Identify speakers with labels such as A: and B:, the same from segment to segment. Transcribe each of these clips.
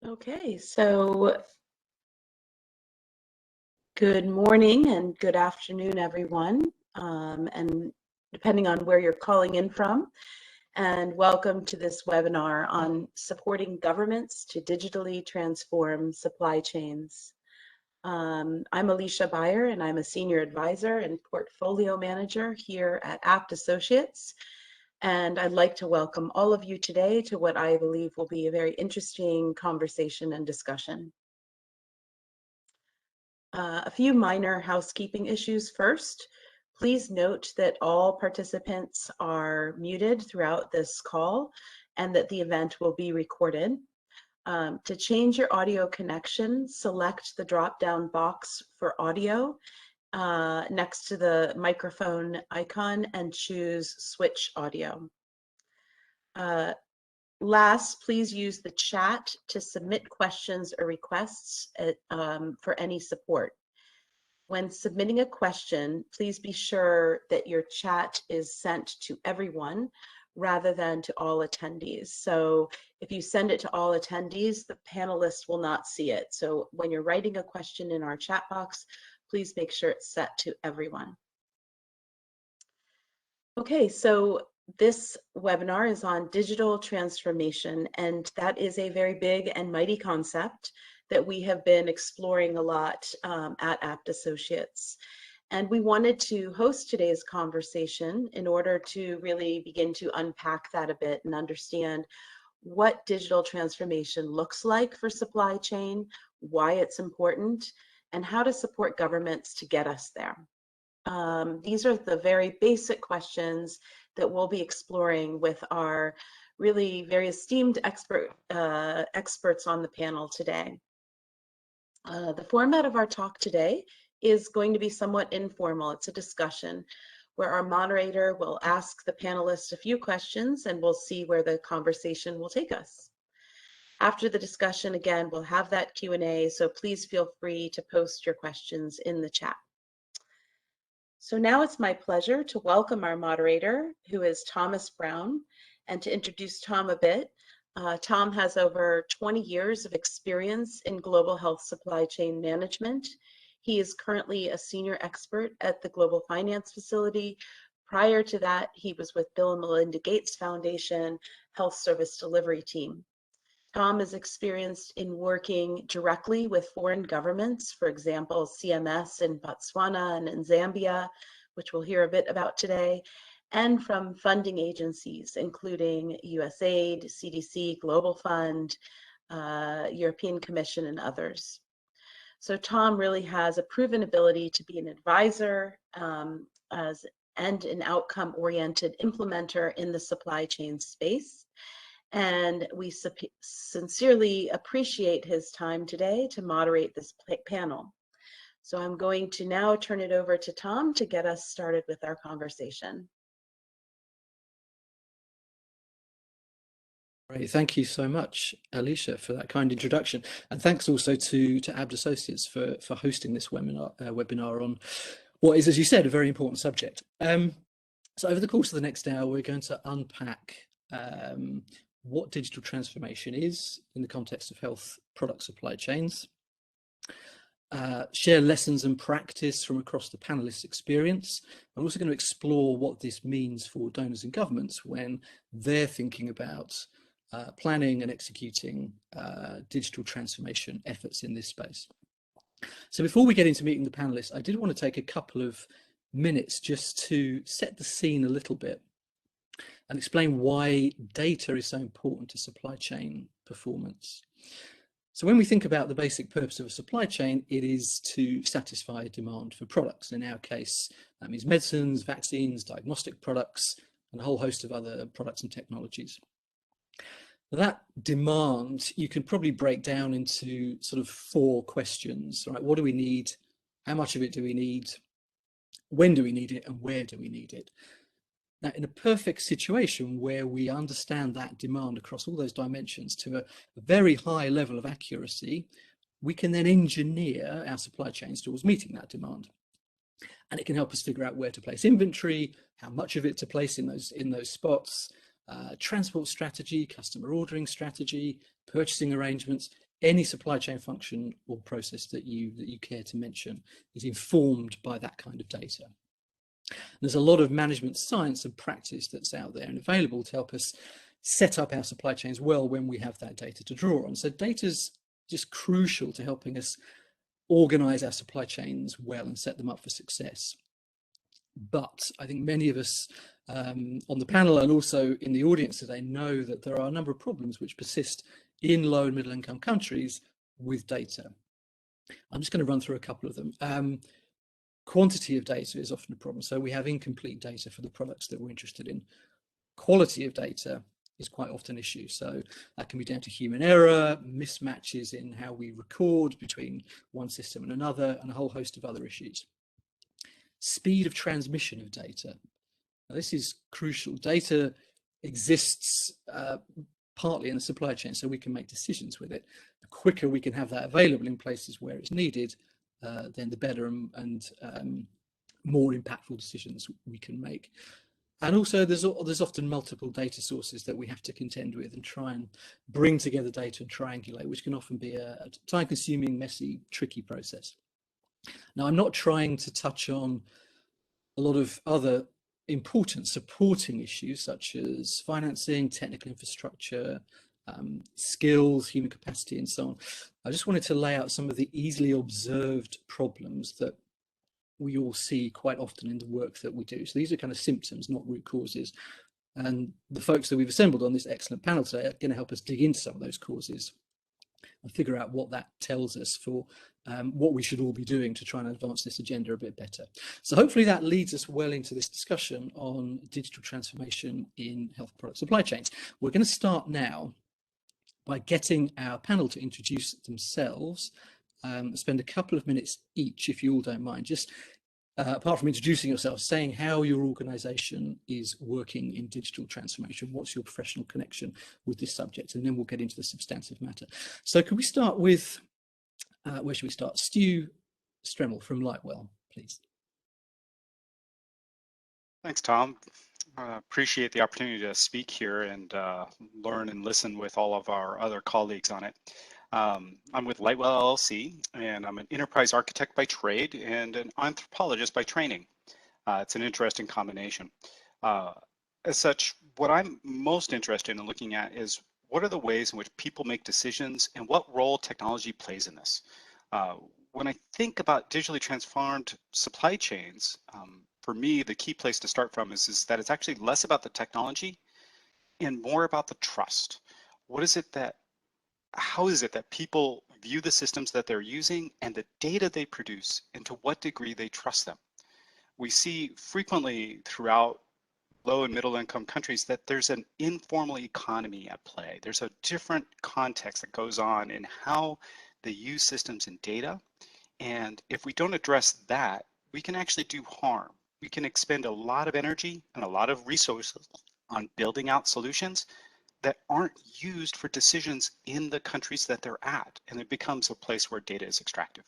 A: Okay, so good morning and good afternoon, everyone, and depending on where you're calling in from, and welcome to this webinar on supporting governments to digitally transform supply chains. I'm Alicia Beyer, and I'm a senior advisor and portfolio manager here at Abt Associates. And I'd like to welcome all of you today to what I believe will be a very interesting conversation and discussion. A few minor housekeeping issues first. Please note that all participants are muted throughout this call and that the event will be recorded. To change your audio connection, select the drop-down box for audio next to the microphone icon and choose Switch Audio. Last, please use the chat to submit questions or requests for any support. When submitting a question, please be sure that your chat is sent to everyone rather than to all attendees. So if you send it to all attendees, the panelists will not see it. So when you're writing a question in our chat box, please make sure it's set to everyone. Okay, so this webinar is on digital transformation, and that is a very big and mighty concept that we have been exploring a lot at Abt Associates. And we wanted to host today's conversation in order to really begin to unpack that a bit and understand what digital transformation looks like for supply chain, why it's important, and how to support governments to get us there. These are the very basic questions that we'll be exploring with our really very esteemed experts on the panel today. The format of our talk today is going to be somewhat informal. It's a discussion where our moderator will ask the panelists a few questions and we'll see where the conversation will take us. After the discussion, again, we'll have that Q&A, so please feel free to post your questions in the chat. So now it's my pleasure to welcome our moderator, who is Thomas Brown, and to introduce Tom a bit. Tom has over 20 years of experience in global health supply chain management. He is currently a senior expert at the Global Finance Facility. Prior to that, he was with Bill and Melinda Gates Foundation Health Service Delivery Team. Tom is experienced in working directly with foreign governments, for example, CMS in Botswana and in Zambia, which we'll hear a bit about today, and from funding agencies, including USAID, CDC, Global Fund, European Commission, and others. So Tom really has a proven ability to be an advisor and an outcome-oriented implementer in the supply chain space. And we sincerely appreciate his time today to moderate this panel. So I'm going to now turn it over to Tom to get us started with our conversation.
B: Great, thank you so much, Alicia, for that kind introduction. And thanks also to Abt Associates for hosting this webinar on what is, as you said, a very important subject. So over the course of the next hour, we're going to unpack what digital transformation is in the context of health product supply chains, share lessons and practice from across the panelists' experience. I'm also going to explore what this means for donors and governments when they're thinking about planning and executing digital transformation efforts in this space. So before we get into meeting the panelists, I did want to take a couple of minutes just to set the scene a little bit and explain why data is so important to supply chain performance. So when we think about the basic purpose of a supply chain, it is to satisfy demand for products. In our case, that means medicines, vaccines, diagnostic products, and a whole host of other products and technologies. That demand, you can probably break down into sort of 4 questions, right? What do we need? How much of it do we need? When do we need it? And where do we need it? Now, in a perfect situation where we understand that demand across all those dimensions to a very high level of accuracy, we can then engineer our supply chains towards meeting that demand. And it can help us figure out where to place inventory, how much of it to place in those spots, transport strategy, customer ordering strategy, purchasing arrangements. any supply chain function or process that you care to mention is informed by that kind of data. There's a lot of management science and practice that's out there and available to help us set up our supply chains well when we have that data to draw on. So data's just crucial to helping us organize our supply chains well and set them up for success. But I think many of us on the panel and also in the audience today know that there are a number of problems which persist in low and middle income countries with data. I'm just going to run through a couple of them. Quantity of data is often a problem. So we have incomplete data for the products that we're interested in. Quality of data is quite often an issue. So that can be down to human error, mismatches in how we record between one system and another, and a whole host of other issues. Speed of transmission of data. Now, this is crucial. Data exists partly in the supply chain, so we can make decisions with it. The quicker we can have that available in places where it's needed, then the better and more impactful decisions we can make. And also there's often multiple data sources that we have to contend with and try and bring together data and triangulate, which can often be a time-consuming, messy, tricky process. Now, I'm not trying to touch on a lot of other important supporting issues such as financing, technical infrastructure, skills, human capacity, and so on. I just wanted to lay out some of the easily observed problems that we all see quite often in the work that we do. So these are kind of symptoms, not root causes. And the folks that we've assembled on this excellent panel today are going to help us dig into some of those causes and figure out what that tells us for what we should all be doing to try and advance this agenda a bit better. So hopefully that leads us well into this discussion on digital transformation in health product supply chains. We're going to start now by getting our panel to introduce themselves. Spend a couple of minutes each, if you all don't mind, just apart from introducing yourself, saying how your organization is working in digital transformation. What's your professional connection with this subject? And then we'll get into the substantive matter. So can we start with, where should we start? Stu Stremmel from Lightwell, please.
C: Thanks, Tom. Appreciate the opportunity to speak here and learn and listen with all of our other colleagues on it. I'm with Lightwell LLC, and I'm an enterprise architect by trade and an anthropologist by training. It's an interesting combination. As such, what I'm most interested in looking at is what are the ways in which people make decisions and what role technology plays in this. When I think about digitally transformed supply chains, for me, the key place to start from is that it's actually less about the technology and more about the trust. How is it that people view the systems that they're using and the data they produce, and to what degree they trust them? We see frequently throughout low and middle income countries that there's an informal economy at play. There's a different context that goes on in how they use systems and data. And if we don't address that, we can actually do harm. We can expend a lot of energy and a lot of resources on building out solutions that aren't used for decisions in the countries that they're at. And it becomes a place where data is extractive.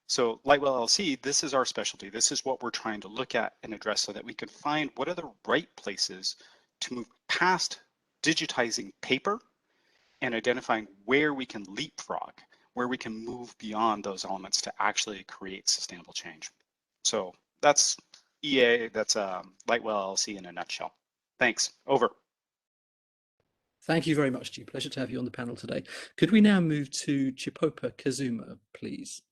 C: So Lightwell LLC, this is our specialty. This is what we're trying to look at and address so that we can find what are the right places to move past digitizing paper and identifying where we can leapfrog, where we can move beyond those elements to actually create sustainable change. So that's EA, that's Lightwell LLC in a nutshell. Thanks, over.
B: Thank you very much, Stu. Pleasure to have you on the panel today. Could we now move to Chipopa Kazuma, please?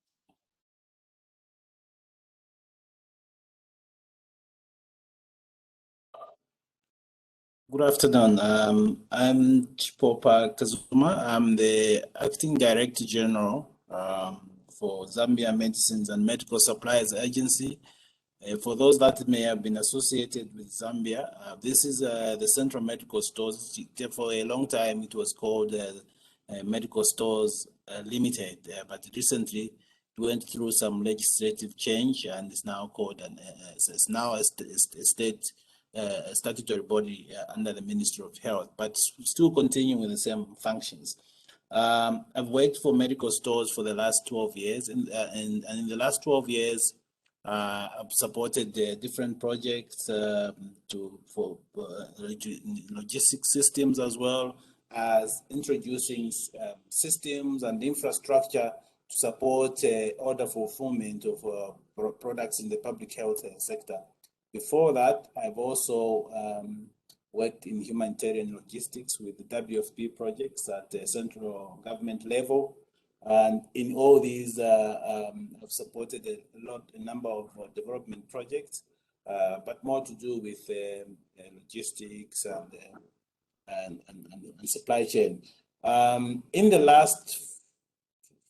D: Good afternoon. I'm Chipopa Kazuma. I'm the Acting Director General for Zambia Medicines and Medical Supplies Agency. For those that may have been associated with Zambia, this is the Central Medical Stores. For a long time, it was called Medical Stores Limited, but recently it went through some legislative change and is now called it's now a state statutory body under the Ministry of Health, but still continuing with the same functions. I've worked for medical stores for the last 12 years, and in the last 12 years, I've supported different projects for logistics systems as well, as introducing systems and infrastructure to support order fulfillment of products in the public health sector. Before that, I've also worked in humanitarian logistics with the WFP projects at the central government level. And in all these, I've supported a number of development projects, but more to do with logistics and supply chain. In the last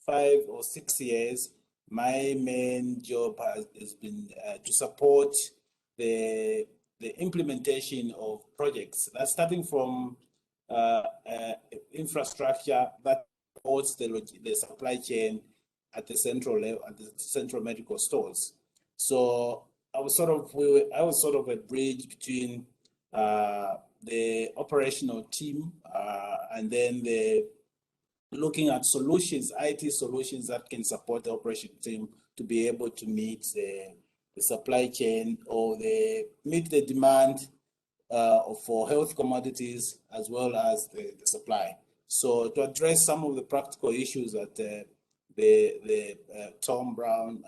D: 5 or 6 years, my main job has been to support the implementation of projects. That's starting from infrastructure that supports the supply chain at the central level, at the central medical stores. So I was sort of a bridge between the operational team and then looking at solutions, IT solutions that can support the operation team to be able to meet the supply chain or meet the demand for health commodities as well as the supply. So to address some of the practical issues that Tom Brown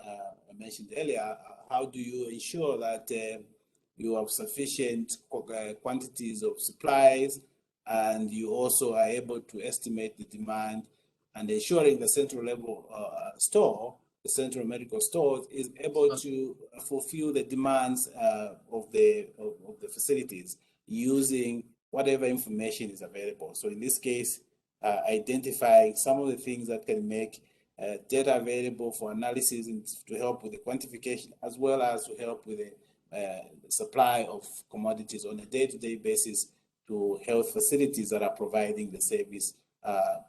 D: mentioned earlier, how do you ensure that you have sufficient quantities of supplies, and you also are able to estimate the demand, and ensuring the central level store, the central medical store, is able to fulfill the demands of the facilities using whatever information is available. So in this case, identifying some of the things that can make data available for analysis and to help with the quantification, as well as to help with the supply of commodities on a day-to-day basis to health facilities that are providing the service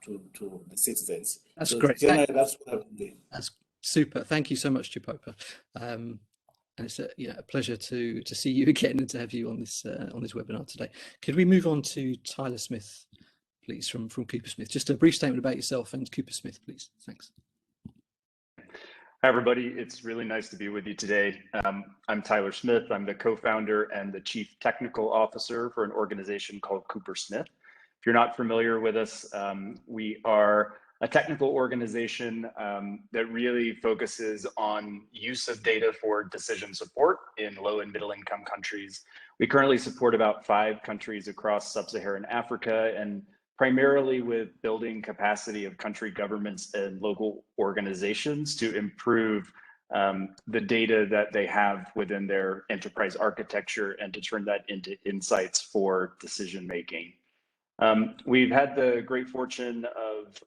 D: to the citizens.
B: That's great.
D: Generally, that's what I've been doing.
B: That's super. Thank you so much, Chipopa. And it's a pleasure to see you again and to have you on this webinar today. Could we move on to Tyler Smith, please, from Coopersmith? Just a brief statement about yourself and Coopersmith, please. Thanks.
E: Hi, everybody. It's really nice to be with you today. I'm Tyler Smith. I'm the co-founder and the chief technical officer for an organization called Coopersmith. If you're not familiar with us, we are a technical organization that really focuses on use of data for decision support in low and middle income countries. We currently support about 5 countries across sub-Saharan Africa, and primarily with building capacity of country governments and local organizations to improve the data that they have within their enterprise architecture and to turn that into insights for decision making. We've had the great fortune of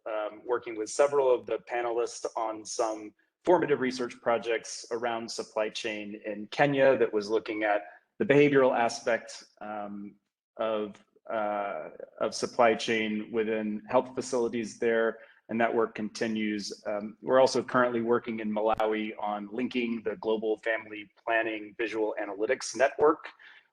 E: working with several of the panelists on some formative research projects around supply chain in Kenya that was looking at the behavioral aspect of supply chain within health facilities there, and that work continues. We're also currently working in Malawi on linking the Global Family Planning Visual Analytics Network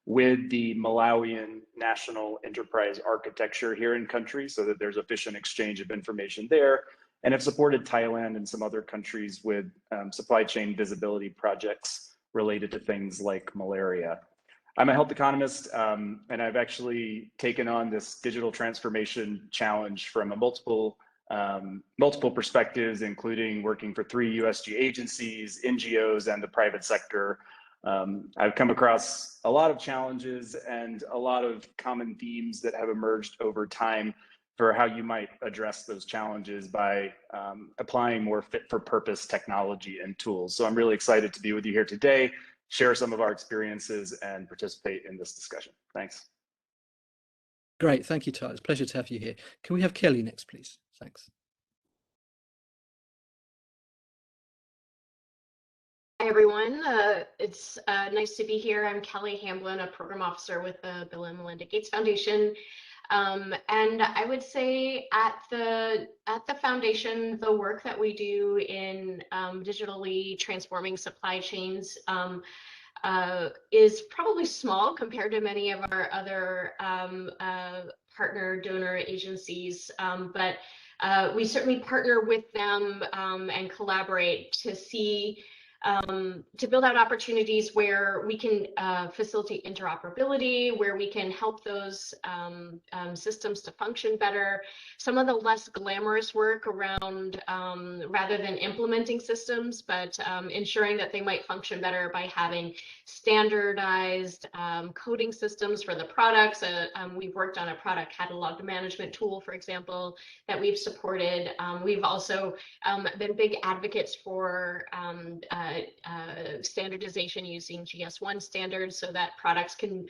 E: with the Malawian National Enterprise Architecture here in country so that there's efficient exchange of information there, and have supported Thailand and some other countries with supply chain visibility projects related to things like malaria. I'm a health economist, and I've actually taken on this digital transformation challenge from a multiple perspectives, including working for 3 USG agencies, NGOs, and the private sector. I've come across a lot of challenges and a lot of common themes that have emerged over time for how you might address those challenges by applying more fit for purpose technology and tools. So I'm really excited to be with you here today, share some of our experiences, and participate in this discussion. Thanks.
B: Great, thank you, Tyler. It's a pleasure to have you here. Can we have Kelly next, please? Thanks.
F: Hi, everyone. It's nice to be here. I'm Kelly Hamblin, a program officer with the Bill and Melinda Gates Foundation. And I would say at the foundation, the work that we do in digitally transforming supply chains is probably small compared to many of our other partner donor agencies, but we certainly partner with them and collaborate to see to build out opportunities where we can facilitate interoperability, where we can help those systems to function better. Some of the less glamorous work around, rather than implementing systems, but ensuring that they might function better by having standardized coding systems for the products. We've worked on a product catalog management tool, for example, that we've supported. We've also been big advocates for standardization using GS1 standards so that products can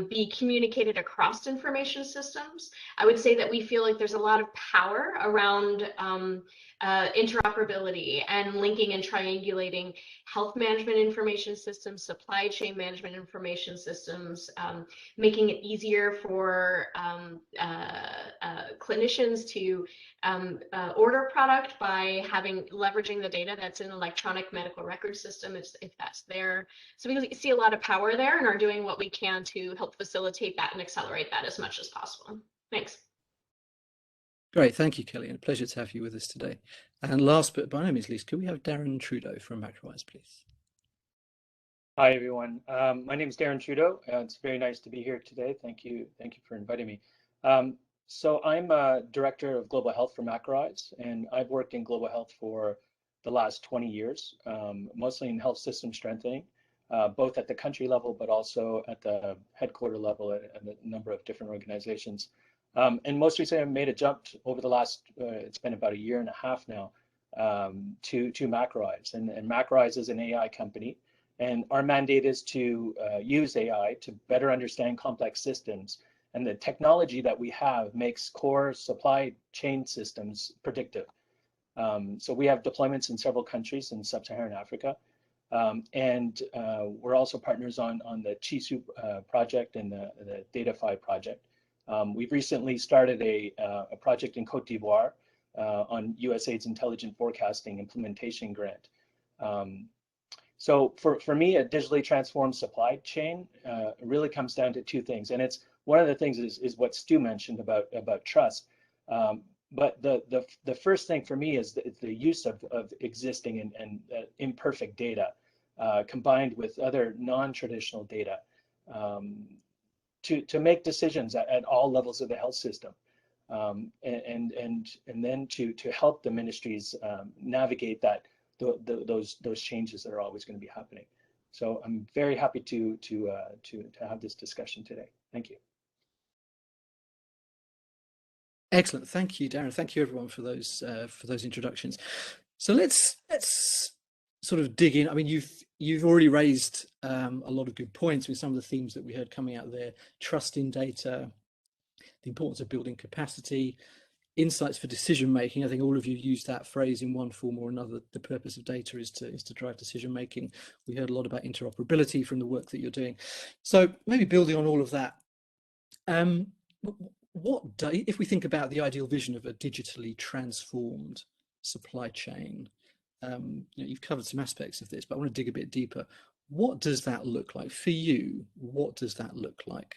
F: be communicated across information systems. I would say that we feel like there's a lot of power around interoperability and linking and triangulating health management information systems, supply chain management information systems, making it easier for clinicians to order product by leveraging the data that's in electronic medical record system if that's there. So we see a lot of power there and are doing what we can to help facilitate that and accelerate that as much as possible. Thanks.
B: Great, thank you, Kelly, and a pleasure to have you with us today. And last but by no means least, could we have Darren Trudeau from Macrowise, please?
G: Hi, everyone. My name is Darren Trudeau. It's very nice to be here today. Thank you for inviting me. So I'm a director of global health for Macrowise, and I've worked in global health for the last 20 years, mostly in health system strengthening, both at the country level, but also at the headquarter level at a number of different organizations. And most recently, I made a jump over the last, it's been about a year and a half now, to Macrowise. And Macrowise is an AI company. And our mandate is to use AI to better understand complex systems. And the technology that we have makes core supply chain systems predictive. So we have deployments in several countries in sub-Saharan Africa. And we're also partners on the Chisu project and the DataFi project. We've recently started a project in Cote d'Ivoire on USAID's Intelligent Forecasting Implementation Grant. So for me, a digitally transformed supply chain really comes down to two things. And it's one of the things is what Stu mentioned about trust. But the first thing for me is the use of existing and imperfect data combined with other non-traditional data to make decisions at all levels of the health system, and then to help the ministries navigate those changes that are always going to be happening. So I'm very happy to have this discussion today. Thank you.
B: Excellent, thank you, Darren. Thank you, everyone, for those introductions. So let's sort of dig in. I mean, you've already raised a lot of good points with some of the themes that we heard coming out there: trust in data, the importance of building capacity, insights for decision making. I think all of you used that phrase in one form or another. The purpose of data is to drive decision making. We heard a lot about interoperability from the work that you're doing. So maybe building on all of that, if we think about the ideal vision of a digitally transformed supply chain, you've covered some aspects of this, but I want to dig a bit deeper. What does that look like for you? What does that look like?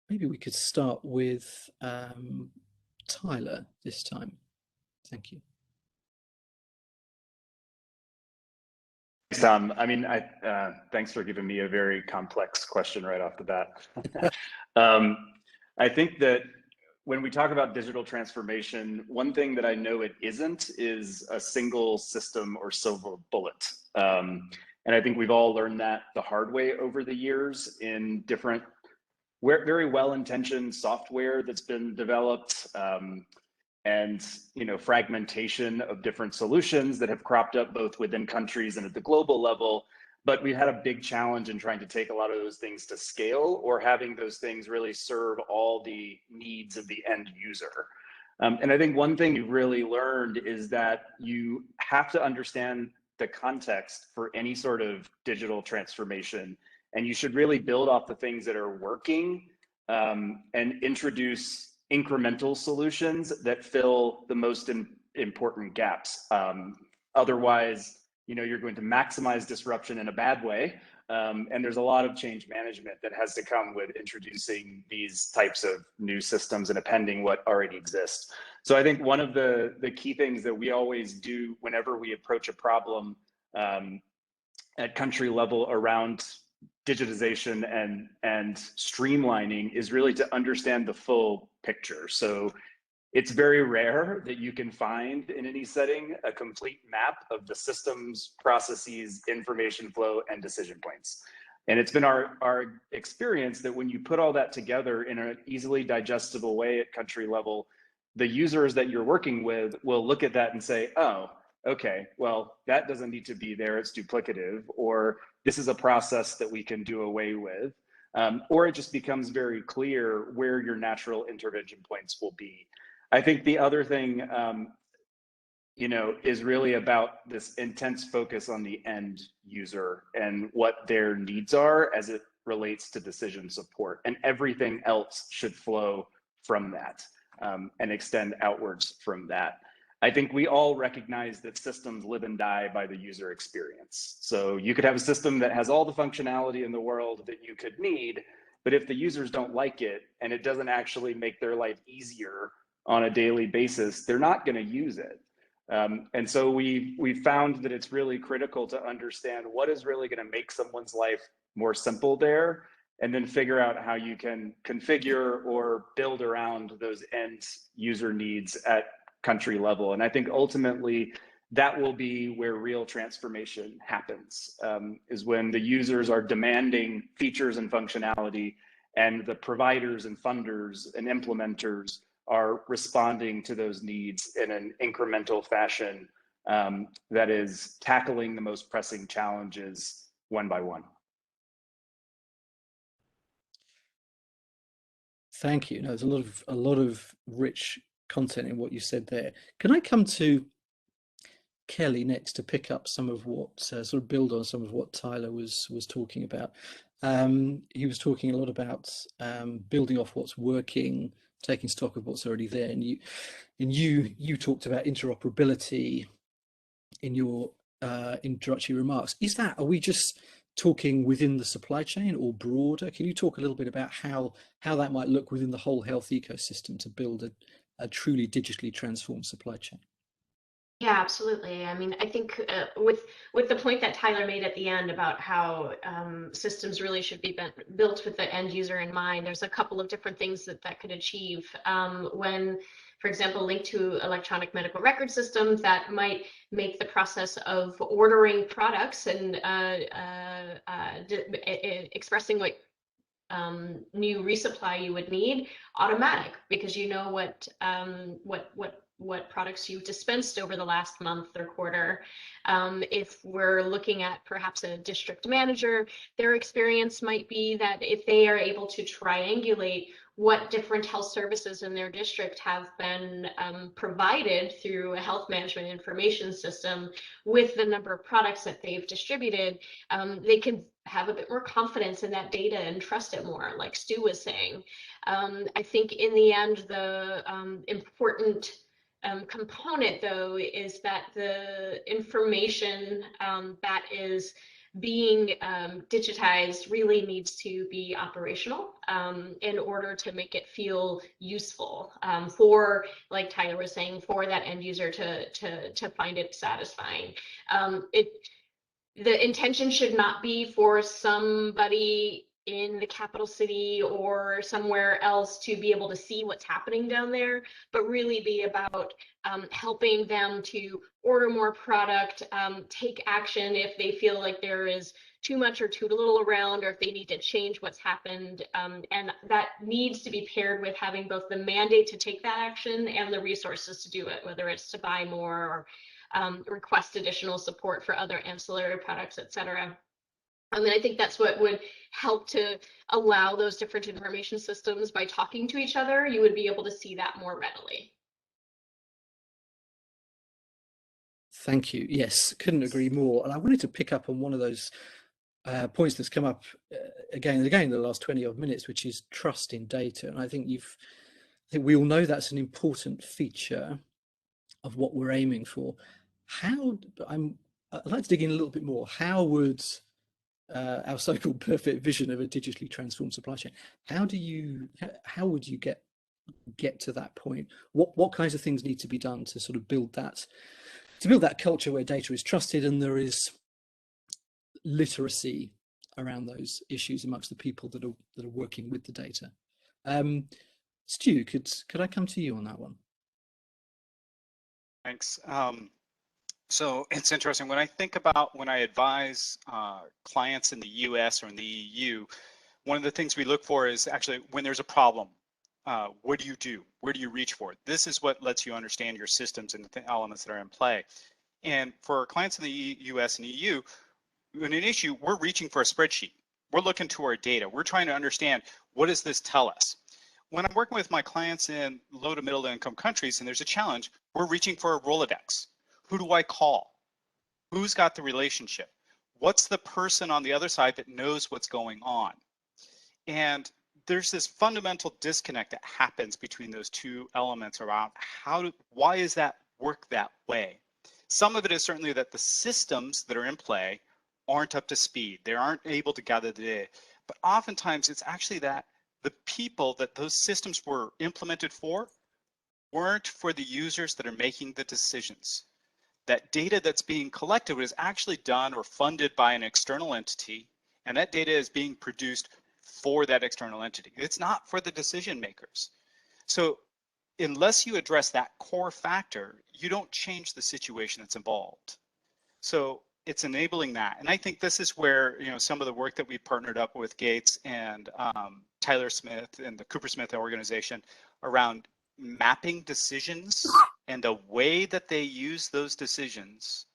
B: Maybe we could start with Tyler this time. Thank you.
E: Thanks, Tom. I mean, thanks for giving me a very complex question right off the bat. I think that when we talk about digital transformation, one thing that I know it isn't is a single system or silver bullet. And I think we've all learned that the hard way over the years in different, very well-intentioned software that's been developed, and fragmentation of different solutions that have cropped up both within countries and at the global level. But we had a big challenge in trying to take a lot of those things to scale, or having those things really serve all the needs of the end user. And I think one thing you've really learned is that you have to understand the context for any sort of digital transformation, and you should really build off the things that are working, and introduce incremental solutions that fill the most important gaps. Otherwise, you're going to maximize disruption in a bad way. And there's a lot of change management that has to come with introducing these types of new systems and appending what already exists. So I think one of the key things that we always do whenever we approach a problem at country level around digitization and streamlining is really to understand the full picture. So it's very rare that you can find in any setting a complete map of the systems, processes, information flow, and decision points. And it's been our experience that when you put all that together in an easily digestible way at country level, the users that you're working with will look at that and say, oh, okay, well, that doesn't need to be there, it's duplicative, or this is a process that we can do away with. Or it just becomes very clear where your natural intervention points will be. I think the other thing, is really about this intense focus on the end user and what their needs are as it relates to decision support, and everything else should flow from that and extend outwards from that. I think we all recognize that systems live and die by the user experience. So you could have a system that has all the functionality in the world that you could need, but if the users don't like it and it doesn't actually make their life easier on a daily basis, they're not going to use it. And so we found that it's really critical to understand what is really going to make someone's life more simple there, and then figure out how you can configure or build around those end user needs at country level. And I think ultimately that will be where real transformation happens, is when the users are demanding features and functionality, and the providers and funders and implementers are responding to those needs in an incremental fashion that is tackling the most pressing challenges one by one.
B: Thank you. No, there's a lot of rich content in what you said there. Can I come to Kelly next to pick up some of what sort of build on some of what Tyler was talking about? He was talking a lot about building off what's working, taking stock of what's already there, and you talked about interoperability in your introductory remarks. Are we just talking within the supply chain or broader? Can you talk a little bit about how that might look within the whole health ecosystem to build a truly digitally transformed supply chain?
F: Yeah, absolutely. I mean, I think with the point that Tyler made at the end about how systems really should be built with the end user in mind, there's a couple of different things that could achieve when, for example, linked to electronic medical record systems that might make the process of ordering products and expressing what new resupply you would need automatic, because you know what products you've dispensed over the last month or quarter. If we're looking at perhaps a district manager, their experience might be that if they are able to triangulate what different health services in their district have been provided through a health management information system with the number of products that they've distributed, they can have a bit more confidence in that data and trust it more, like Stu was saying. I think in the end, the important component, though, is that the information that is being digitized really needs to be operational in order to make it feel useful for, like Tyler was saying, for that end user to find it satisfying. The intention should not be for somebody in the capital city or somewhere else to be able to see what's happening down there, but really be about helping them to order more product, take action if they feel like there is too much or too little around, or if they need to change what's happened. And that needs to be paired with having both the mandate to take that action and the resources to do it, whether it's to buy more or request additional support for other ancillary products, et cetera. I mean, I think that's what would help to allow those different information systems, by talking to each other, you would be able to see that more readily.
B: Thank you. Yes, couldn't agree more. And I wanted to pick up on one of those points that's come up again and again in the last 20 odd minutes, which is trust in data. And I think we all know that's an important feature of what we're aiming for. I'd like to dig in a little bit more. How would our so-called perfect vision of a digitally transformed supply chain, how would you get get to that point? What kinds of things need to be done to sort of build that culture where data is trusted and there is literacy around those issues amongst the people that are working with the data? Stu, could I come to you on that one?
C: Thanks. So it's interesting when I think about when I advise clients in the US or in the EU, one of the things we look for is actually when there's a problem, what do you do? Where do you reach for? This is what lets you understand your systems and the elements that are in play. And for our clients in the US and EU, in an issue, we're reaching for a spreadsheet. We're looking to our data. We're trying to understand, what does this tell us? When I'm working with my clients in low to middle income countries and there's a challenge, we're reaching for a Rolodex. Who do I call? Who's got the relationship? What's the person on the other side that knows what's going on? And there's this fundamental disconnect that happens between those two elements around why is that work that way? Some of it is certainly that the systems that are in play aren't up to speed. They aren't able to gather the data. But oftentimes it's actually that the people that those systems were implemented for weren't for the users that are making the decisions. That data that's being collected was actually done or funded by an external entity, and that data is being produced for that external entity. It's not for the decision makers. So unless you address that core factor, you don't change the situation that's involved. So it's enabling that. And I think this is where, some of the work that we partnered up with Gates and Tyler Smith and the Cooper Smith organization around mapping decisions and the way that they use those decisions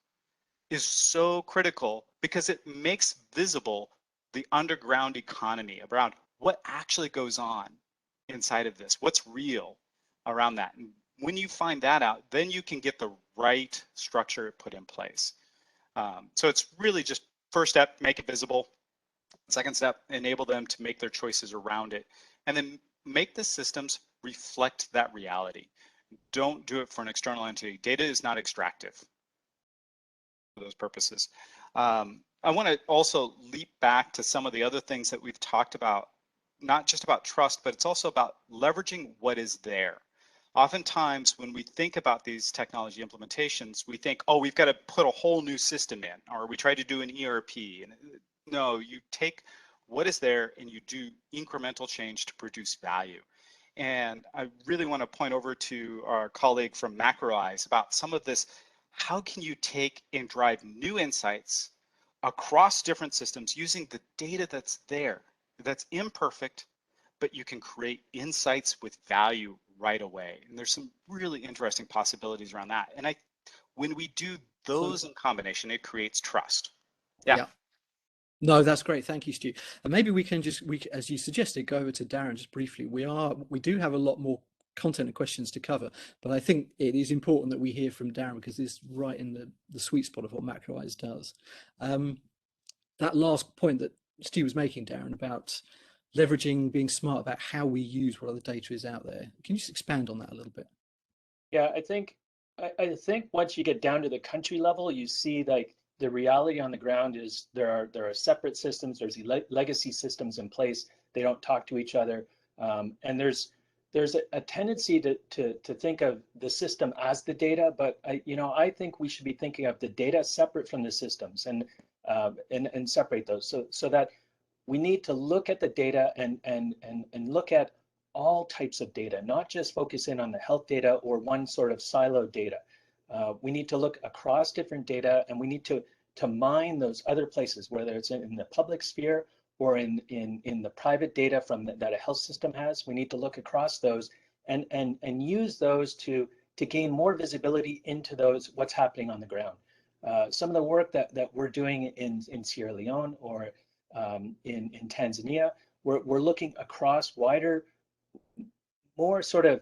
C: is so critical, because it makes visible the underground economy around what actually goes on inside of this, what's real around that. And when you find that out, then you can get the right structure put in place. So it's really just first step, make it visible. Second step, enable them to make their choices around it. And then make the systems reflect that reality. Don't do it for an external entity. Data is not extractive for those purposes. I want to also leap back to some of the other things that we've talked about, not just about trust, but it's also about leveraging what is there. Oftentimes, when we think about these technology implementations, we think, oh, we've got to put a whole new system in, or we try to do an ERP. And no, you take what is there and you do incremental change to produce value. And I really want to point over to our colleague from MacroEyes about some of this. How can you take and drive new insights across different systems using the data that's there, that's imperfect, but you can create insights with value right away. And there's some really interesting possibilities around that. And when we do those in combination, it creates trust. Yeah.
B: No, that's great. Thank you, Stu. And maybe we can as you suggested, go over to Darren just briefly. We do have a lot more content and questions to cover, but I think it is important that we hear from Darren, because it's right in the sweet spot of what MacroEyes does. That last point that Stu was making, Darren, about leveraging, being smart about how we use what other data is out there. Can you just expand on that a little bit?
G: Yeah, I think once you get down to the country level, you see like the reality on the ground is there are separate systems. There's legacy systems in place. They don't talk to each other, and there's a tendency to think of the system as the data, but I think we should be thinking of the data separate from the systems and separate those so that we need to look at the data and look at all types of data, not just focus in on the health data or one sort of siloed data. We need to look across different data, and we need to mine those other places, whether it's in the public sphere or in the private data that a health system has. We need to look across those and use those to gain more visibility into what's happening on the ground. Some of the work that we're doing in Sierra Leone or in Tanzania, we're looking across wider, more sort of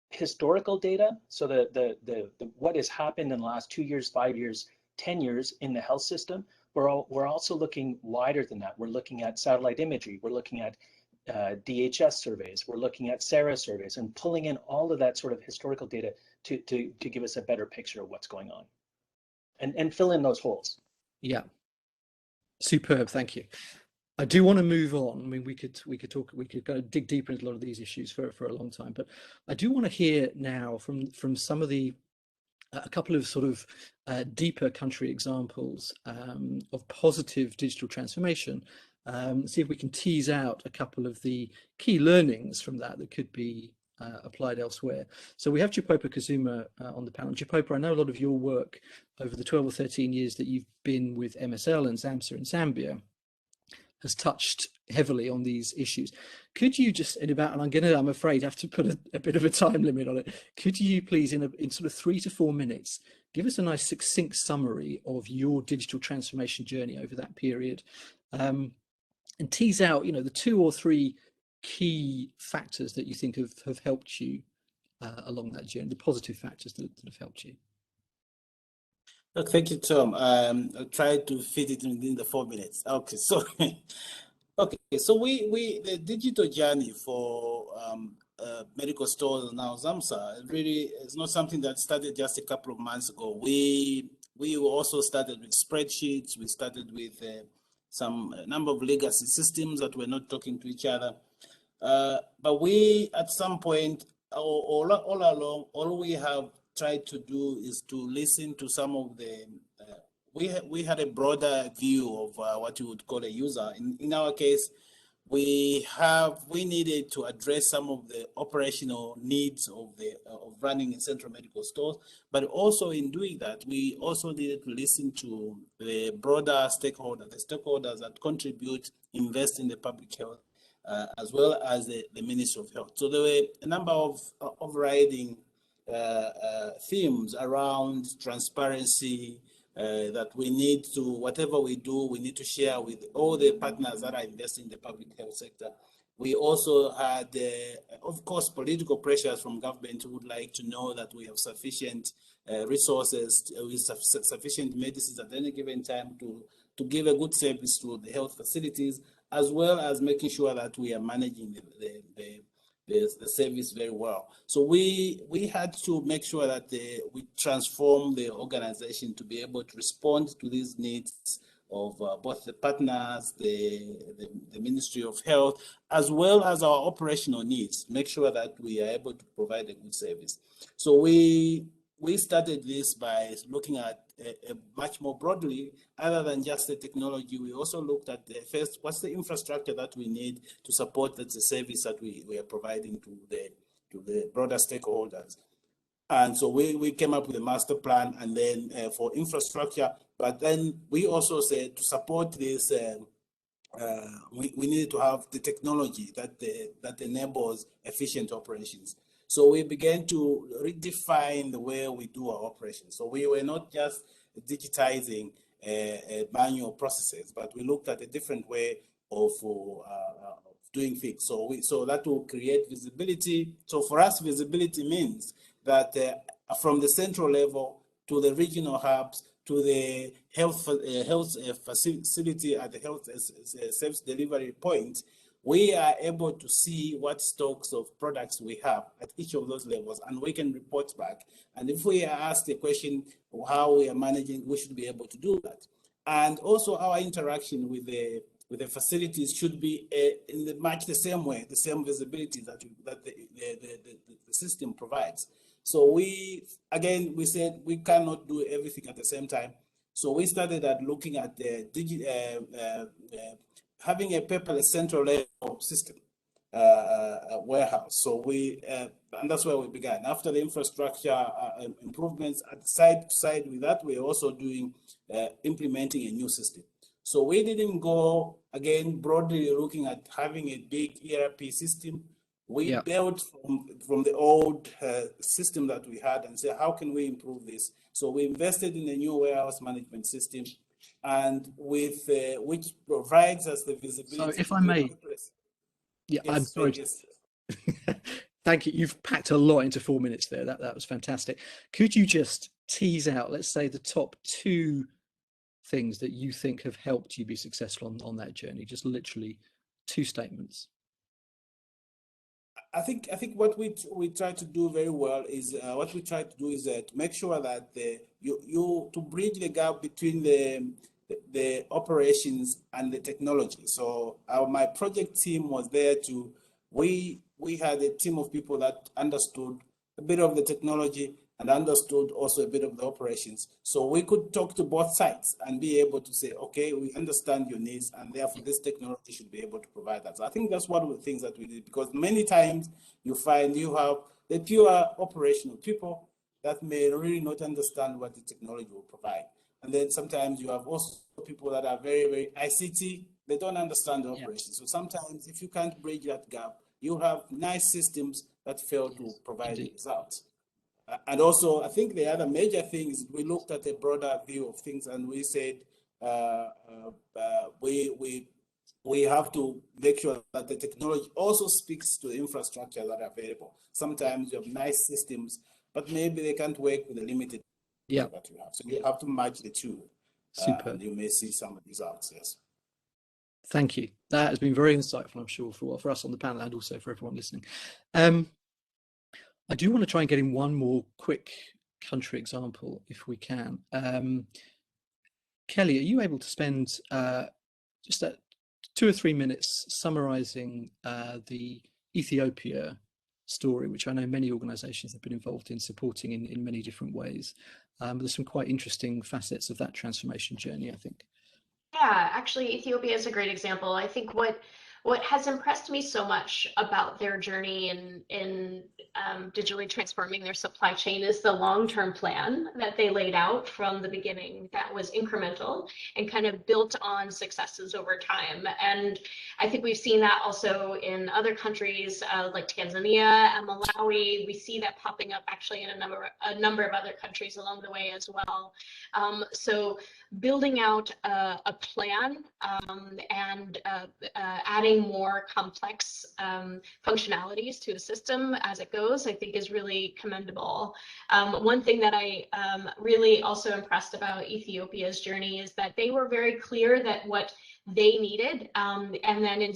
G: historical data. So the what has happened in the last 2 years, 5 years, 10 years in the health system. We're also looking wider than that. We're looking at satellite imagery. We're looking at DHS surveys. We're looking at SARA surveys and pulling in all of that sort of historical data to give us a better picture of what's going on and fill in those holes.
B: Yeah. Superb. Thank you. I do want to move on. I mean, we could kind of dig deeper into a lot of these issues for a long time, but I do want to hear now from some of the a couple of sort of deeper country examples of positive digital transformation. See if we can tease out a couple of the key learnings from that could be applied elsewhere. So we have Chipopa Kazuma on the panel. Chipopa, I know a lot of your work over the 12 or 13 years that you've been with MSL and ZAMHSA in Zambia has touched heavily on these issues. Could you just, I'm afraid, have to put a bit of a time limit on it. Could you please, in sort of 3 to 4 minutes, give us a nice succinct summary of your digital transformation journey over that period, and tease out, the 2 or 3 key factors that you think have helped you along that journey, the positive factors that have helped you.
D: Look, thank you, Tom. I'll try to fit it within the 4 minutes. Okay, so the digital journey for medical stores now ZAMHSA really is not something that started just a couple of months ago. We also started with spreadsheets. We started with some number of legacy systems that were not talking to each other. But we, at some point, all along, all we have tried to do is to listen to some of the, we had a broader view of what you would call a user. In our case, we needed to address some of the operational needs of running in central medical stores, but also in doing that, we also needed to listen to the broader stakeholders, the stakeholders that contribute, invest in the public health, as well as the Ministry of Health. So there were a number of overriding themes around transparency, that we need to, whatever we do, we need to share with all the partners that are investing in the public health sector. We also had, of course, political pressures from government who would like to know that we have sufficient resources, with sufficient medicines at any given time to give a good service to the health facilities, as well as making sure that we are managing the service very well. So we had to make sure that we transform the organization to be able to respond to these needs of both the partners, the Ministry of Health, as well as our operational needs, make sure that we are able to provide a good service. So we started this by looking at much more broadly, other than just the technology. We also looked at first, what's the infrastructure that we need to support the service that we are providing to the broader stakeholders. And so we came up with a master plan, and then for infrastructure, but then we also said to support this, we needed to have the technology that enables efficient operations. So we began to redefine the way we do our operations. So we were not just digitizing manual processes, but we looked at a different way of doing things. So that will create visibility. So for us, visibility means that from the central level to the regional hubs to the health facility at the health service delivery point, we are able to see what stocks of products we have at each of those levels, and we can report back. And if we are asked the question of how we are managing, we should be able to do that. And also our interaction with the facilities should be in much the same way, the same visibility that the system provides. So we said we cannot do everything at the same time. So we started at looking at the having a paperless central level system warehouse. So and that's where we began. After the infrastructure improvements at side to side with that, we're also doing implementing a new system. So we didn't go again broadly looking at having a big ERP system. We built from the old system that we had and said, how can we improve this? So we invested in a new warehouse management system, and with which provides us the visibility.
B: So if I may, yes, I'm sorry. Yes. Thank you. You've packed a lot into 4 minutes there. That was fantastic. Could you just tease out, let's say, the top 2 things that you think have helped you be successful on that journey? Just literally 2 statements.
D: I think what we try to do very well is to make sure that you to bridge the gap between the the operations and the technology. So my project team was there to, we had a team of people that understood a bit of the technology and understood also a bit of the operations. So we could talk to both sides and be able to say, okay, we understand your needs and therefore this technology should be able to provide that. So I think that's one of the things that we did, because many times you find you have the pure operational people that may really not understand what the technology will provide. And then sometimes you have also people that are very, very ICT, they don't understand the operations. So sometimes if you can't bridge that gap, you have nice systems that fail to provide the results. And also, I think the other major thing is we looked at a broader view of things and we said we have to make sure that the technology also speaks to the infrastructure that are available. Sometimes you have nice systems, but maybe they can't work with the limited that you have. So you have to match the two. And you may see some results, yes.
B: Thank you. That has been very insightful, I'm sure, for us on the panel and also for everyone listening. I do want to try and get in one more quick country example, if we can. Kelly, are you able to spend just 2 or 3 minutes summarizing the Ethiopia story, which I know many organizations have been involved in supporting in many different ways? There's some quite interesting facets of that transformation journey, I think.
F: Yeah, actually, Ethiopia is a great example. I think what has impressed me so much about their journey in digitally transforming their supply chain is the long-term plan that they laid out from the beginning that was incremental and kind of built on successes over time. And I think we've seen that also in other countries like Tanzania and Malawi. We see that popping up actually in a number of other countries along the way as well. So building out a plan and adding more complex functionalities to the system as it goes, I think is really commendable. One thing that I really also impressed about Ethiopia's journey is that they were very clear that what they needed and then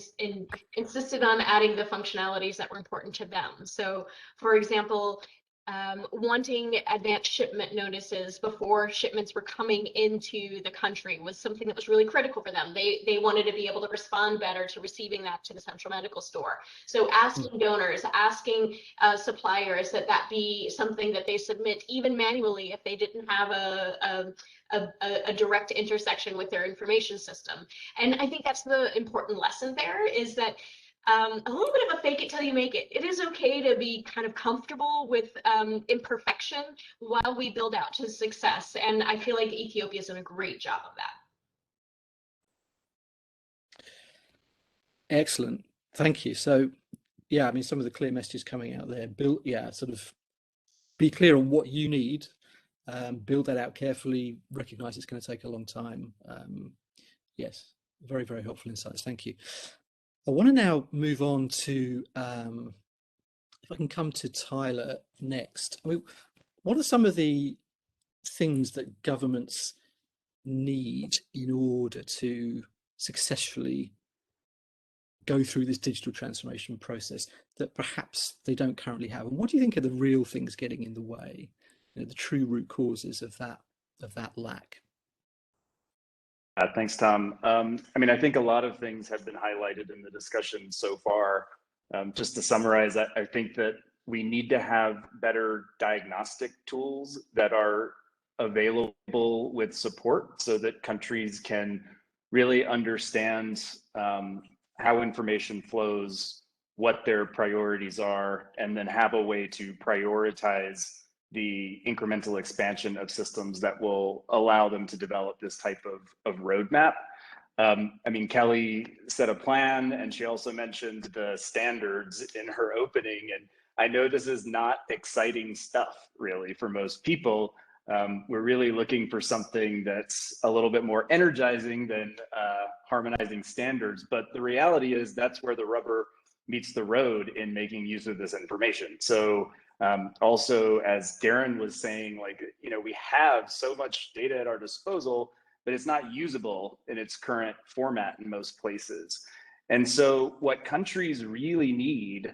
F: insisted on adding the functionalities that were important to them. So, for example, wanting advanced shipment notices before shipments were coming into the country was something that was really critical for them. They wanted to be able to respond better to receiving that to the central medical store. So asking donors, asking suppliers that be something that they submit even manually if they didn't have a direct intersection with their information system. And I think that's the important lesson there, is that a little bit of a fake it till you make it. It is okay to be kind of comfortable with imperfection while we build out to success. And I feel like Ethiopia's done a great job of that.
B: Excellent. Thank you. So, yeah, I mean, some of the clear messages coming out there, sort of be clear on what you need, build that out carefully, recognize it's going to take a long time. Yes, very, very helpful insights. Thank you. I want to now move on to, if I can come to Tyler next. I mean, what are some of the things that governments need in order to successfully go through this digital transformation process that perhaps they don't currently have? And what do you think are the real things getting in the way, the true root causes of that lack?
E: Thanks, Tom. I mean, I think a lot of things have been highlighted in the discussion so far. Just to summarize, I think that we need to have better diagnostic tools that are available with support so that countries can really understand how information flows, what their priorities are, and then have a way to prioritize the incremental expansion of systems that will allow them to develop this type of roadmap. I mean, Kelly set a plan, and she also mentioned the standards in her opening. And I know this is not exciting stuff, really, for most people. We're really looking for something that's a little bit more energizing than harmonizing standards. But the reality is that's where the rubber meets the road in making use of this information. So also, as Darren was saying, we have so much data at our disposal, but it's not usable in its current format in most places. And so what countries really need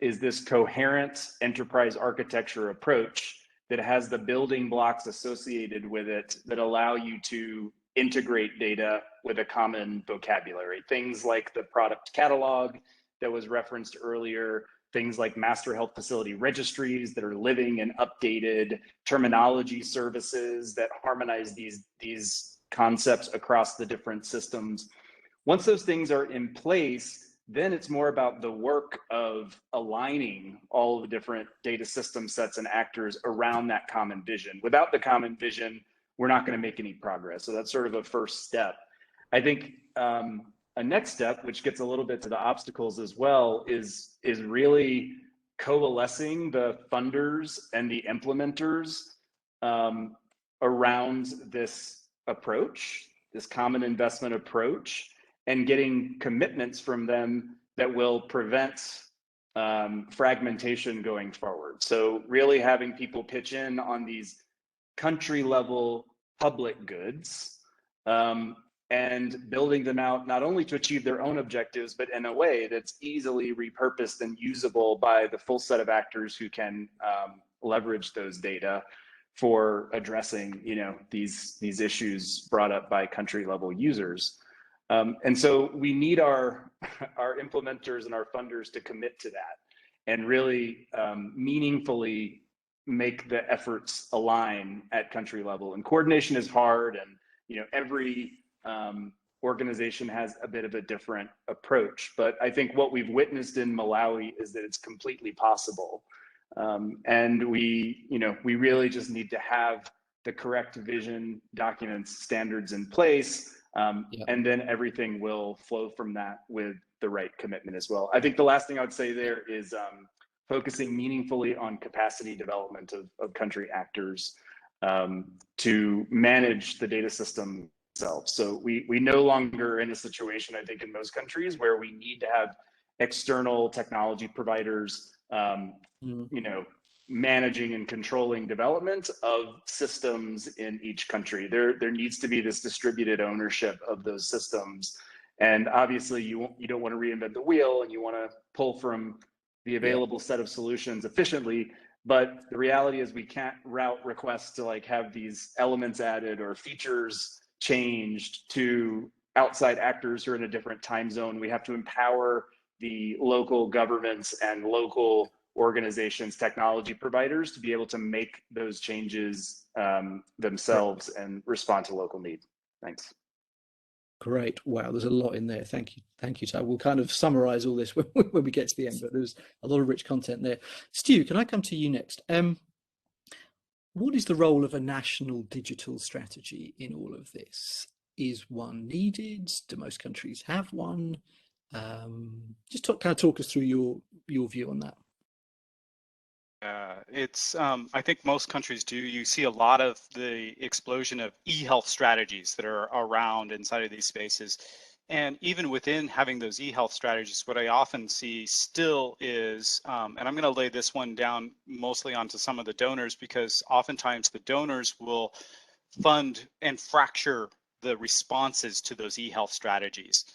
E: is this coherent enterprise architecture approach that has the building blocks associated with it that allow you to integrate data with a common vocabulary. Things like the product catalog that was referenced earlier, things like master health facility registries that are living and updated, terminology services that harmonize these concepts across the different systems. Once those things are in place, then it's more about the work of aligning all of the different data system sets and actors around that common vision. Without the common vision, we're not going to make any progress. So that's sort of a first step. I think a next step, which gets a little bit to the obstacles as well, is really coalescing the funders and the implementers around this approach, this common investment approach, and getting commitments from them that will prevent fragmentation going forward. So really having people pitch in on these country level public goods and building them out not only to achieve their own objectives, but in a way that's easily repurposed and usable by the full set of actors who can leverage those data for addressing, you know, these issues brought up by country level users. And so we need our implementers and our funders to commit to that and really meaningfully make the efforts align at country level. And coordination is hard, and you know, every organization has a bit of a different approach. But I think what we've witnessed in Malawi is that it's completely possible. And we really just need to have the correct vision, documents, standards in place. And then everything will flow from that with the right commitment as well. I think the last thing I would say there is focusing meaningfully on capacity development of country actors to manage the data system itself. So we no longer are in a situation, I think, in most countries where we need to have external technology providers, you know, managing and controlling development of systems in each country. There needs to be this distributed ownership of those systems. And obviously you don't want to reinvent the wheel, and you want to pull from the available set of solutions efficiently. But the reality is we can't route requests to like have these elements added or features changed to outside actors who are in a different time zone. We have to empower the local governments and local organizations, technology providers, to be able to make those changes themselves and respond to local need. Thanks.
B: Great. Wow, there's a lot in there. Thank you, Ty. We'll kind of summarize all this when we get to the end, but there's a lot of rich content there. Stu, can I come to you next? What is the role of a national digital strategy in all of this? Is one needed? Do most countries have one? Just talk us through your view on that.
C: It's I think most countries do. You see a lot of the explosion of e-health strategies that are around inside of these spaces. And even within having those e-health strategies, what I often see still is, and I'm going to lay this one down mostly onto some of the donors, because oftentimes the donors will fund and fracture the responses to those e-health strategies.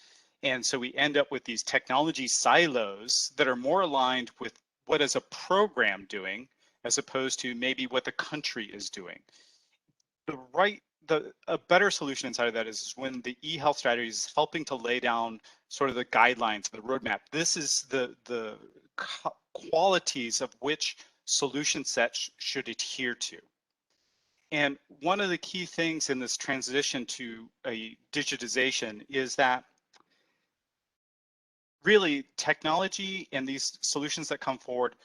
C: And so we end up with these technology silos that are more aligned with what is a program doing as opposed to maybe what the country is doing. A better solution inside of that is when the e-health strategy is helping to lay down sort of the guidelines, the roadmap. This is the qualities of which solution set should adhere to. And one of the key things in this transition to a digitization is that really technology and these solutions that come forward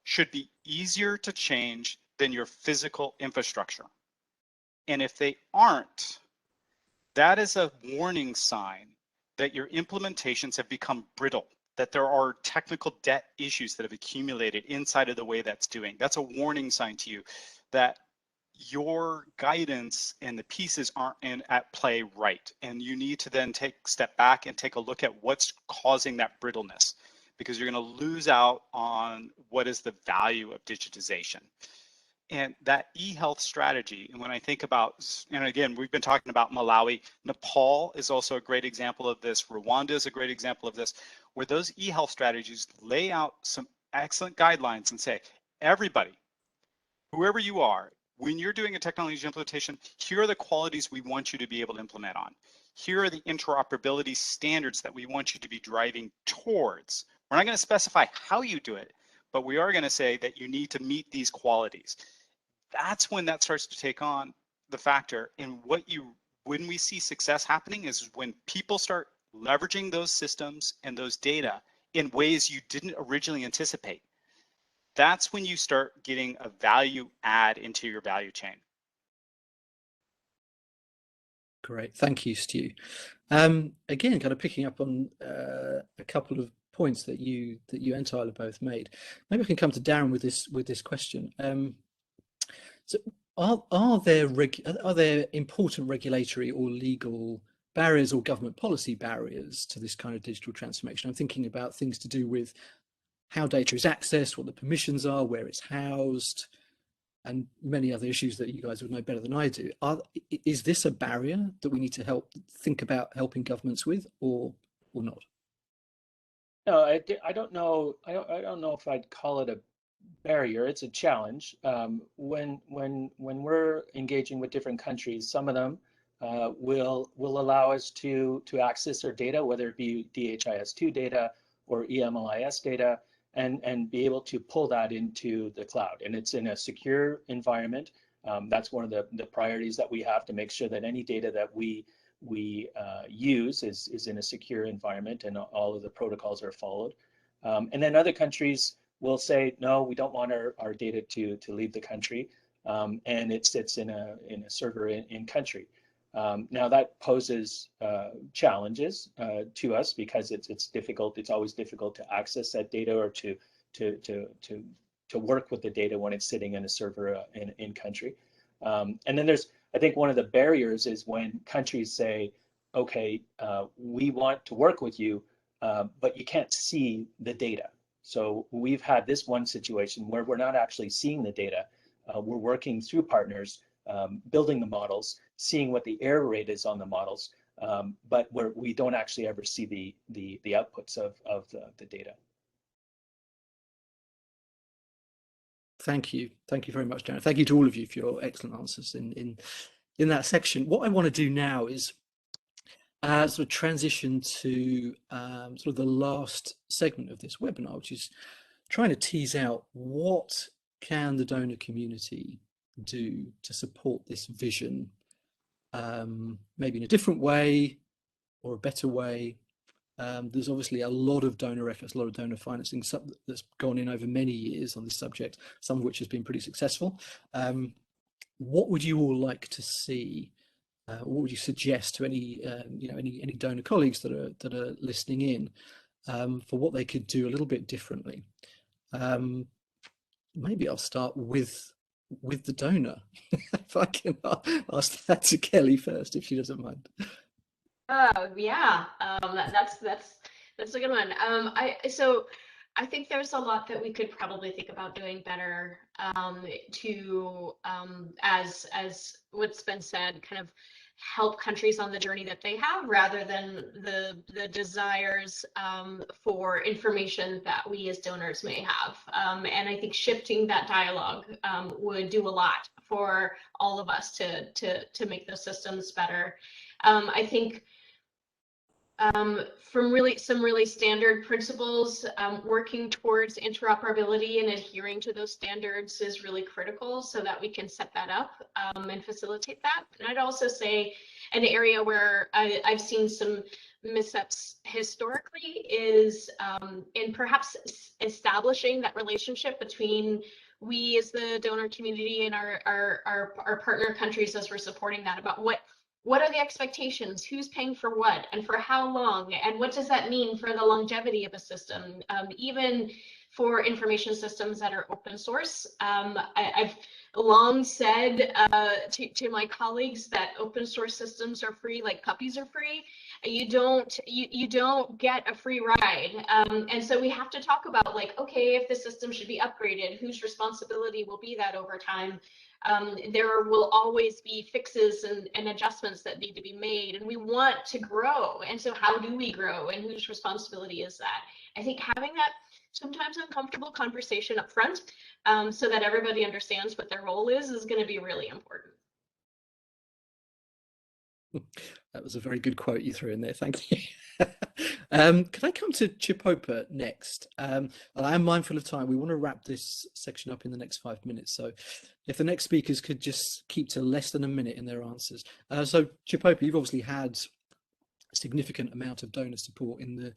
C: should be easier to change than your physical infrastructure. And if they aren't, that is a warning sign that your implementations have become brittle, that there are technical debt issues that have accumulated inside of the way that's doing. That's a warning sign to you that your guidance and the pieces aren't at play right. And you need to then step back and take a look at what's causing that brittleness, because you're going to lose out on what is the value of digitization. And that e-health strategy, and when I think about, and again, we've been talking about Malawi, Nepal is also a great example of this, Rwanda is a great example of this, where those e-health strategies lay out some excellent guidelines and say, everybody, whoever you are, when you're doing a technology implementation, here are the qualities we want you to be able to implement on. Here are the interoperability standards that we want you to be driving towards. We're not going to specify how you do it, but we are going to say that you need to meet these qualities. That's when that starts to take on the factor. And when we see success happening is when people start leveraging those systems and those data in ways you didn't originally anticipate. That's when you start getting a value add into your value chain.
B: Great, thank you, Stu. Again, kind of picking up on a couple of points that you and Tyler both made. Maybe I can come to Darren with this question. So, are there important regulatory or legal barriers or government policy barriers to this kind of digital transformation? I'm thinking about things to do with how data is accessed, what the permissions are, where it's housed, and many other issues that you guys would know better than I do. Is this a barrier that we need to think about helping governments with, or not?
G: No, I don't know. I don't know if I'd call it a barrier. It's a challenge. When we're engaging with different countries, some of them will allow us to access their data, whether it be DHIS2 data or EMLIS data, and be able to pull that into the cloud. And it's in a secure environment. That's one of the priorities that we have, to make sure that any data that we use is in a secure environment and all of the protocols are followed. And then other countries will say, no, we don't want our data to leave the country, and it sits in a server in country. Now that poses challenges to us, because it's difficult. It's always difficult to access that data or to work with the data when it's sitting in a server in country. And then I think one of the barriers is when countries say, okay, we want to work with you, but you can't see the data. So we've had this one situation where we're not actually seeing the data. We're working through partners, building the models, seeing what the error rate is on the models, but we don't actually ever see the outputs of the data.
B: Thank you very much, Darren. Thank you to all of you for your excellent answers in that section. What I want to do now is sort of transition to sort of the last segment of this webinar, which is trying to tease out what can the donor community do to support this vision, maybe in a different way or a better way. There's obviously a lot of donor efforts, a lot of donor financing that's gone in over many years on this subject, some of which has been pretty successful. What would you all like to see? What would you suggest to any donor colleagues that are listening in for what they could do a little bit differently? Maybe I'll start with the donor. If I can ask that to Kelly first, if she doesn't mind.
F: Yeah, that's a good one. I think there's a lot that we could probably think about doing better as what's been said, kind of help countries on the journey that they have, rather than the desires for information that we as donors may have. And I think shifting that dialogue would do a lot for all of us to make those systems better. I think from some really standard principles, working towards interoperability and adhering to those standards is really critical, so that we can set that up and facilitate that. And I'd also say an area where I've seen some missteps historically is in perhaps establishing that relationship between we as the donor community and our partner countries as we're supporting that, about what are the expectations, who's paying for what, and for how long, and what does that mean for the longevity of a system, even for information systems that are open source. I've long said to my colleagues that open source systems are free, like puppies are free. You don't get a free ride, and so we have to talk about, like, okay, if the system should be upgraded, whose responsibility will be that over time? There will always be fixes and adjustments that need to be made, and we want to grow. And so how do we grow, and whose responsibility is that? I think having sometimes uncomfortable conversation up front, so that everybody understands what their role is going to be really important.
B: That was a very good quote you threw in there. Thank you. Can I come to Chipopa next? And I am mindful of time. We want to wrap this section up in the next 5 minutes. So if the next speakers could just keep to less than a minute in their answers. So Chipopa, you've obviously had a significant amount of donor support in the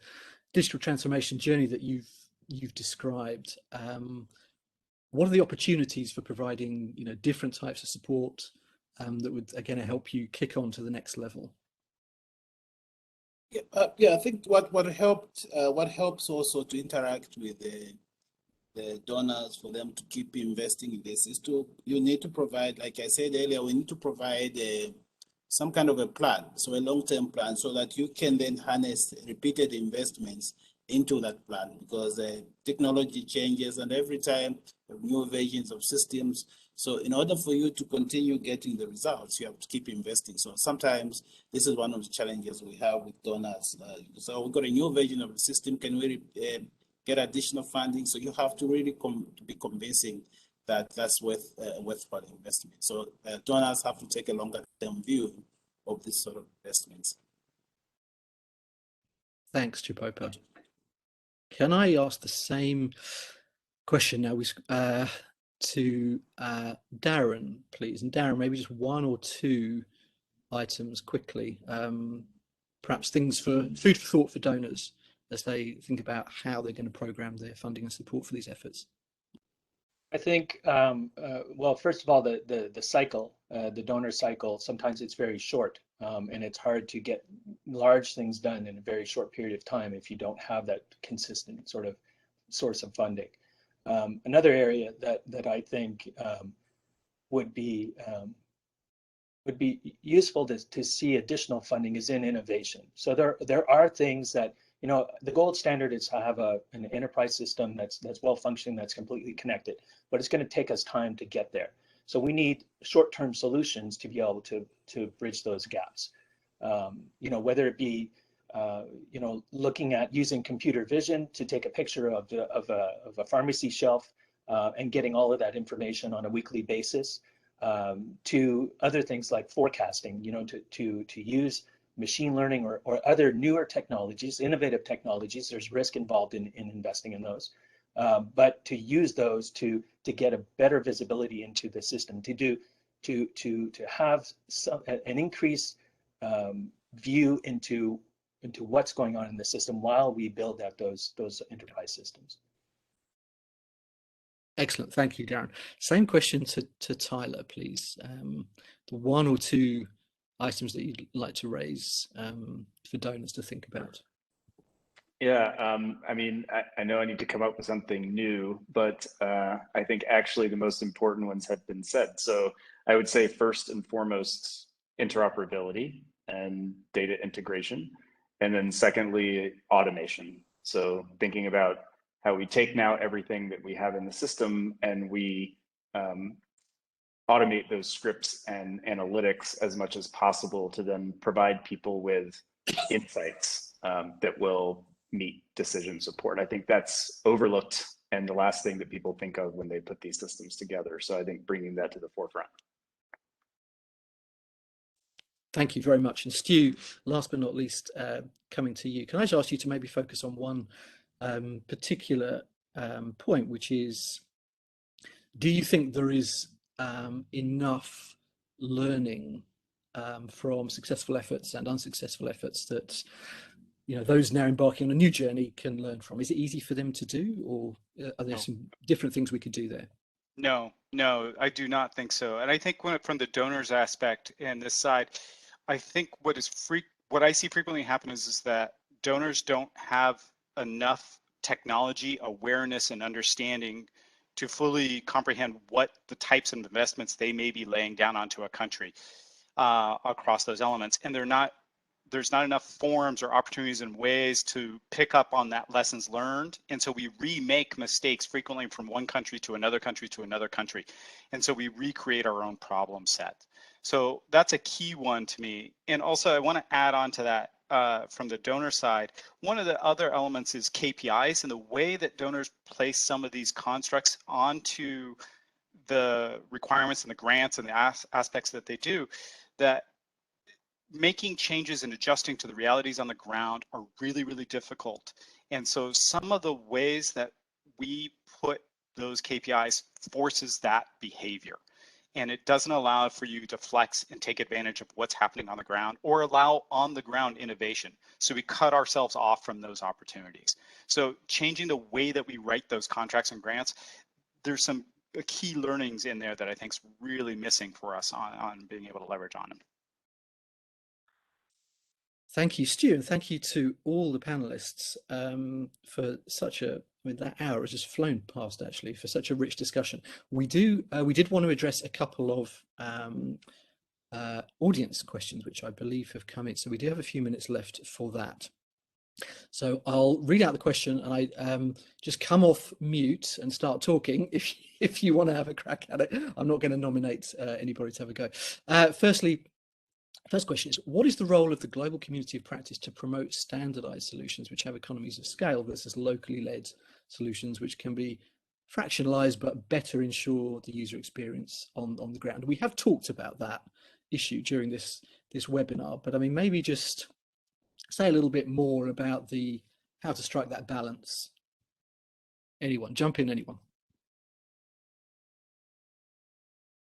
B: digital transformation journey that you've described. What are the opportunities for providing, different types of support that would again help you kick on to the next level?
D: I think what helps also to interact with the donors for them to keep investing in this is you need to provide, like I said earlier, we need to provide some kind of a plan, so a long-term plan, so that you can then harness repeated investments into that plan, because technology changes and every time new versions of systems. So in order for you to continue getting the results, you have to keep investing. So sometimes this is one of the challenges we have with donors. So we've got a new version of the system. Can we get additional funding? So you have to really be convincing that that's worthwhile investment. So donors have to take a longer term view of this sort of investments.
B: Thanks, Chipopa. Can I ask the same question now to Darren, please? And Darren, maybe just one or two items quickly, perhaps things for food for thought for donors as they think about how they're going to program their funding and support for these efforts.
G: I think, well, first of all, the cycle, the donor cycle, sometimes it's very short, and it's hard to get large things done in a very short period of time if you don't have that consistent sort of source of funding. Another area that I think would be useful to see additional funding is in innovation. So there are things that, the gold standard is to have an enterprise system that's well functioning, that's completely connected, but it's going to take us time to get there. So we need short-term solutions to be able to bridge those gaps. Whether it be looking at using computer vision to take a picture of a pharmacy shelf and getting all of that information on a weekly basis, to other things like forecasting, to use machine learning or other newer technologies, innovative technologies. There's risk involved in investing in those, but to use those to get a better visibility into the system, to have an increased view into what's going on in the system while we build out those enterprise systems.
B: Excellent, thank you, Darren. Same question to Tyler, please. The one or two items that you'd like to raise for donors to think about.
E: Yeah, I know I need to come up with something new, but I think actually the most important ones have been said. So I would say first and foremost, interoperability and data integration. And then secondly, automation. So thinking about how we take now everything that we have in the system and we automate those scripts and analytics as much as possible to then provide people with insights that will meet decision support. I think that's overlooked and the last thing that people think of when they put these systems together. So I think bringing that to the forefront.
B: Thank you very much. And Stu, last but not least, coming to you, can I just ask you to maybe focus on one particular point, which is, do you think there is enough learning from successful efforts and unsuccessful efforts that those now embarking on a new journey can learn from? Is it easy for them to do, or are there some different things we could do there?
C: No, I do not think so. And I think from the donors aspect and this side, I think what I see frequently happen is that donors don't have enough technology awareness and understanding to fully comprehend what the types of investments they may be laying down onto a country across those elements. And there's not enough forums or opportunities and ways to pick up on that lessons learned. And so we remake mistakes frequently from one country to another country to another country. And so we recreate our own problem set. So that's a key one to me. And also I want to add on to that, from the donor side, one of the other elements is KPIs and the way that donors place some of these constructs onto the requirements and the grants and the aspects that they do, that making changes and adjusting to the realities on the ground are really, really difficult. And so some of the ways that we put those KPIs forces that behavior. And it doesn't allow for you to flex and take advantage of what's happening on the ground or allow on the ground innovation. So we cut ourselves off from those opportunities. So changing the way that we write those contracts and grants, there's some key learnings in there that I think is really missing for us on being able to leverage on them.
B: Thank you, Stu, and thank you to all the panelists for such a, I mean, that hour has just flown past actually, for such a rich discussion. We did want to address a couple of audience questions, which I believe have come in. So we do have a few minutes left for that. So I'll read out the question, and I just come off mute and start talking if you want to have a crack at it. I'm not going to nominate anybody to have a go. First question is, what is the role of the global community of practice to promote standardized solutions which have economies of scale versus locally led solutions which can be fractionalized but better ensure the user experience on the ground? We have talked about that issue during this webinar, but I mean, maybe just say a little bit more about how to strike that balance. Anyone, jump in, anyone.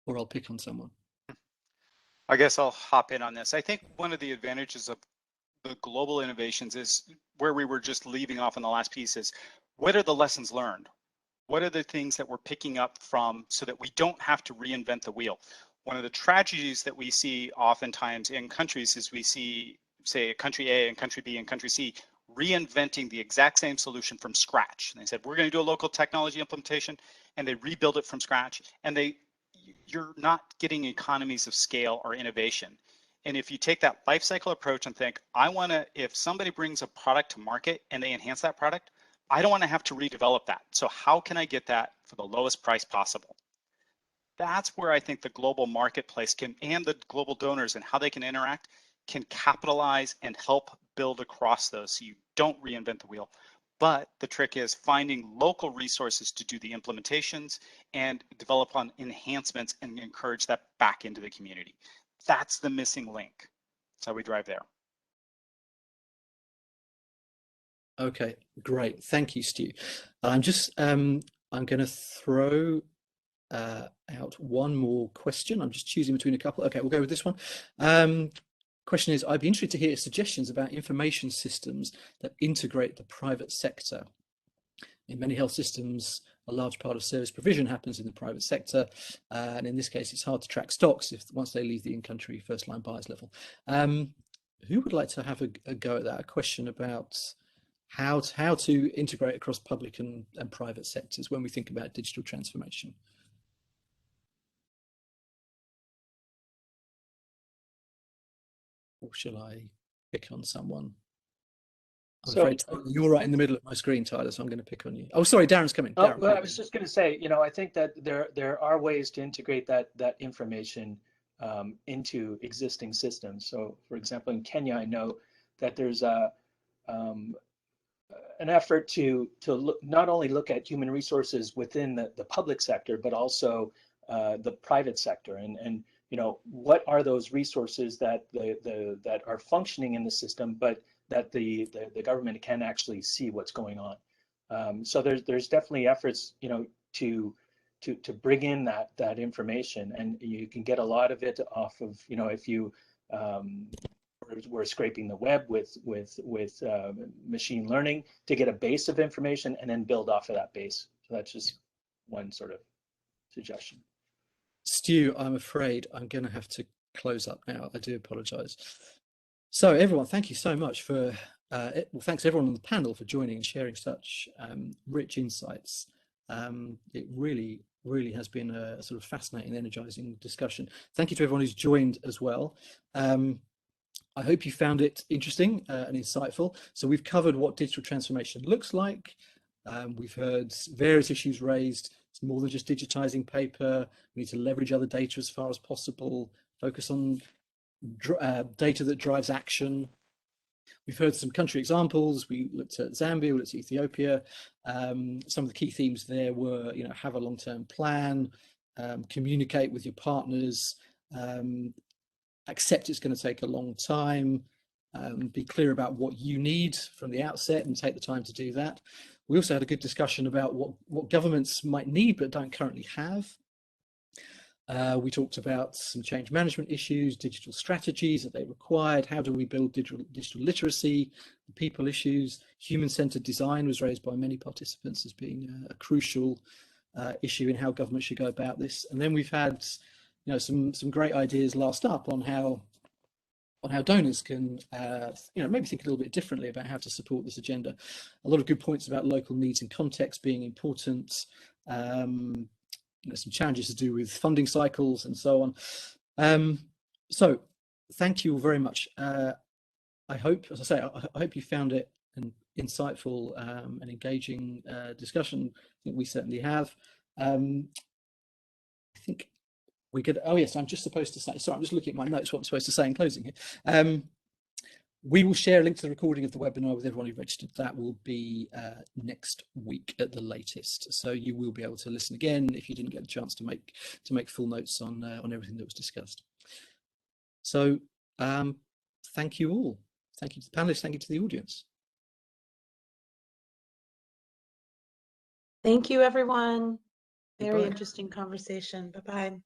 B: Or I'll pick on someone.
C: I guess I'll hop in on this. I think one of the advantages of the global innovations is where we were just leaving off on the last piece is, what are the lessons learned? What are the things that we're picking up from so that we don't have to reinvent the wheel? One of the tragedies that we see oftentimes in countries is we see, say, country A and country B and country C reinventing the exact same solution from scratch. And they said, we're going to do a local technology implementation, and they rebuild it from scratch, and you're not getting economies of scale or innovation. And if you take that life cycle approach and think, if somebody brings a product to market and they enhance that product, I don't want to have to redevelop that. So how can I get that for the lowest price possible? That's where I think the global marketplace and the global donors and how they can interact can capitalize and help build across those so you don't reinvent the wheel. But the trick is finding local resources to do the implementations and develop on enhancements and encourage that back into the community. That's the missing link. That's how we drive there.
B: Okay, great. Thank you, Stu. I'm just, I'm going to throw out one more question. I'm just choosing between a couple. Okay, we'll go with this one. Question is, I'd be interested to hear suggestions about information systems that integrate the private sector. In many health systems, a large part of service provision happens in the private sector. And in this case, it's hard to track stocks once they leave the in-country first-line buyers level. Who would like to have a go at that? A question about how to integrate across public and private sectors when we think about digital transformation. Or shall I pick on someone? I'm afraid you're right in the middle of my screen, Tyler, so I'm going to pick on you. Oh, sorry, Darren's coming.
G: Oh, well, I was just going to say, I think that there are ways to integrate that information into existing systems. So, for example, in Kenya, I know that there's an effort to not only look at human resources within the public sector, but also the private sector, and what are those resources that that are functioning in the system, but that the government can actually see what's going on. So there's definitely efforts, to bring in that information, and you can get a lot of it off of, if you we're scraping the web with machine learning to get a base of information and then build off of that base. So that's just one sort of suggestion.
B: Stu, I'm afraid I'm going to have to close up now. I do apologize. So everyone, thank you so much for, well, thanks everyone on the panel for joining and sharing such rich insights. It really has been a sort of fascinating, energizing discussion. Thank you to everyone who's joined as well. I hope you found it interesting and insightful. So we've covered what digital transformation looks like. We've heard various issues raised. It's more than just digitizing paper. We need to leverage other data as far as possible, focus on data that drives action. We've heard some country examples. We looked at Zambia, we looked at Ethiopia. Some of the key themes there were, have a long-term plan, communicate with your partners, accept it's going to take a long time, be clear about what you need from the outset and take the time to do that. We also had a good discussion about what governments might need but don't currently have. We talked about some change management issues, digital strategies that they required. How do we build digital literacy, people issues? Human-centered design was raised by many participants as being a crucial issue in how government should go about this. And then we've had, some great ideas last up on how donors can, maybe think a little bit differently about how to support this agenda. A lot of good points about local needs and context being important. Some challenges to do with funding cycles and so on. So thank you all very much. I hope, as I say, I hope you found it an insightful and engaging discussion. I think we certainly have. I think we could, oh yes, I'm just supposed to say, sorry, I'm just looking at my notes, what I'm supposed to say in closing here. We will share a link to the recording of the webinar with everyone who registered. That will be next week at the latest. So you will be able to listen again if you didn't get a chance to make full notes on everything that was discussed. So thank you all. Thank you to the panelists. Thank you to the audience.
A: Thank you, everyone. Very
B: Goodbye.
A: interesting conversation. Bye-bye.